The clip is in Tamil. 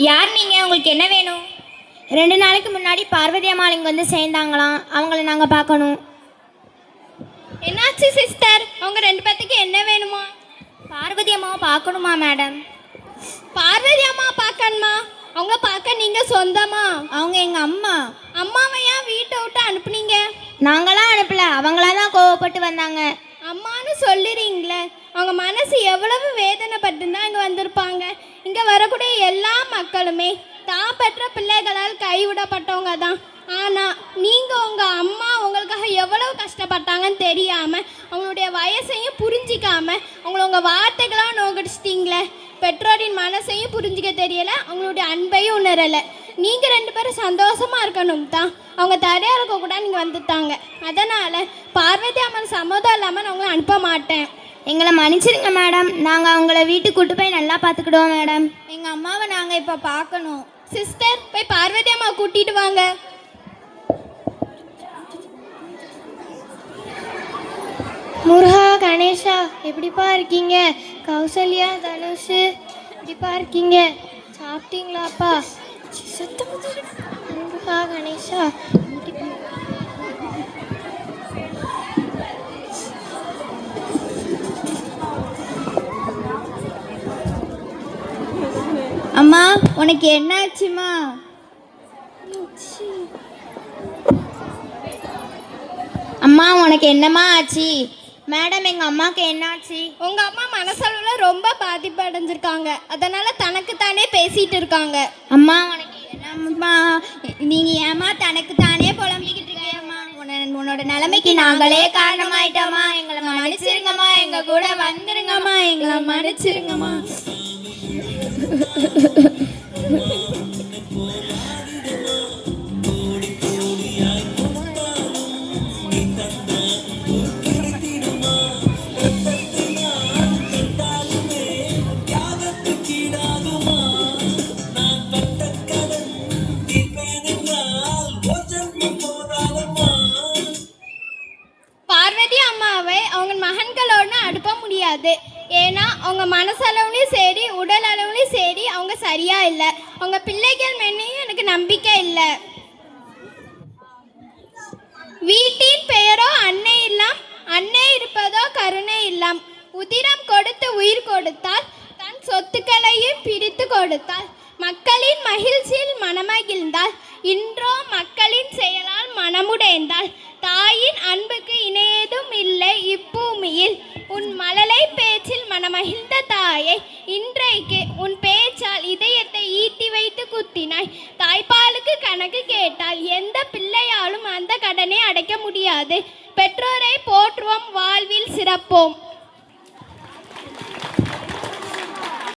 யார் நீங்கள்? உங்களுக்கு என்ன வேணும்? 2 நாளைக்கு முன்னாடி பார்வதி அம்மா இங்கே வந்து சேர்ந்தாங்களாம். அவங்கள நாங்கள் பார்க்கணும். என்னாச்சு சிஸ்டர்? அவங்க 2 பேர்த்துக்கு என்ன வேணுமா? பார்வதி அம்மாவை பார்க்கணுமா மேடம்? பார்வதி அம்மா பார்க்கணுமா? அவங்க பார்க்க நீங்கள் சொந்தமா? அவங்க எங்கள் அம்மா. அம்மாவை ஏன் வீட்டை விட்டு அனுப்புனீங்க? நாங்களாம் அனுப்பல, அவங்களா தான் கோவப்பட்டு வந்தாங்க. அம்மானு சொல்லிடுறீங்களே, அவங்க மனசு எவ்வளவு வேதனைப்பட்டுதான் இங்கே வந்திருப்பாங்க. இங்கே வரக்கூடிய எல்லா மக்களுமே தான் பெற்ற பிள்ளைகளால் கைவிடப்பட்டவங்க தான். ஆனால் நீங்கள் உங்கள் அம்மா உங்களுக்காக எவ்வளவு கஷ்டப்பட்டாங்கன்னு தெரியாமல், அவங்களுடைய வயசையும் புரிஞ்சிக்காமல் அவங்கள உங்கள் வார்த்தைகளாக நோக்கடிச்சிட்டிங்களே. பெற்றோரின் மனசையும் புரிஞ்சிக்க தெரியலை, அவங்களுடைய அன்பையும் உணரலை. நீங்கள் 2 பேரும் சந்தோஷமாக இருக்கணும் தான் அவங்க தடையாக இருக்கக்கூட நீங்கள் வந்துட்டாங்க. அதனால் பார்வதி அம்மன் சம்மதம் இல்லாமல் நான் உங்களை அனுப்ப மாட்டேன். எங்களை மன்னிச்சிருங்க மேடம். நாங்கள் அவங்கள வீட்டுக்கு கூட்டு போய் நல்லா பார்த்துக்கிடுவோம் மேடம். எங்கள் அம்மாவை நாங்கள் இப்போ பார்க்கணும். சிஸ்டர், போய் பார்வதி அம்மா கூட்டிகிட்டு வாங்க. முருகா, கணேஷா, எப்படிப்பா இருக்கீங்க? கௌசல்யா, தனுஷ், எப்படிப்பா இருக்கீங்க? சாப்பிட்டீங்களாப்பா? முருகா, கணேஷா, அம்மா, உனக்கு என்னாச்சுமா? அம்மா, உனக்கு என்னம்மா ஆச்சு? மேடம், எங்கள் அம்மாவுக்கு என்னாச்சு? உங்கள் அம்மா மனசளவில் ரொம்ப பாதிப்பு அடைஞ்சிருக்காங்க. அதனால் தனக்கு தானே பேசிகிட்டு இருக்காங்க. அம்மா, உனக்கு என்னம்மா? நீங்கள் ஏம்மா தனக்கு தானே புலம்பிக்கிட்டு இருக்கேம்மா? உன்னோட நிலைமைக்கு நாங்களே காரணமாயிட்டோம்மா. எங்களை மன்னிச்சிருங்கம்மா. எங்கள் கூட வந்துருங்கம்மா. எங்களை மன்னிச்சிருங்கம்மா. பார்வதி அம்மாவை அவங்க மகன்களோடு அனுப்ப முடியாது. ஏன்னா அவங்க மனசளவுலையும் சரி, உடல் அளவுலையும் சரி அவங்க சரியா இல்லை. அவங்க பிள்ளைகள் மேலேயும் எனக்கு நம்பிக்கை இல்லை. வீட்டின் பெயரோ அன்னை இல்லம், அன்னை இருப்பதோ கருணை இல்லம். உதிரம் கொடுத்து உயிர் கொடுத்தால், தன் சொத்துக்களையும் பிரித்து கொடுத்தால், மக்களின் மகிழ்ச்சியில் மனமகிழ்ந்தால், இன்றோ மக்களின் செயலால் மனமுடைந்தால், தாயின் அன்புக்கு இணையதும் இல்லை இப்பூமியில். உன் மழலை பேச்சில் மனமகிழ்ந்த தாயை இன்றைக்கு உன் பேச்சால் இதயத்தை ஈட்டி வைத்து குத்தினாய். தாய்ப்பாலுக்கு கணக்கு கேட்டால் எந்த பிள்ளையாலும் அந்த கடனை அடைக்க முடியாது. பெற்றோரை போற்றுவோம், வாழ்வில் சிறப்போம்.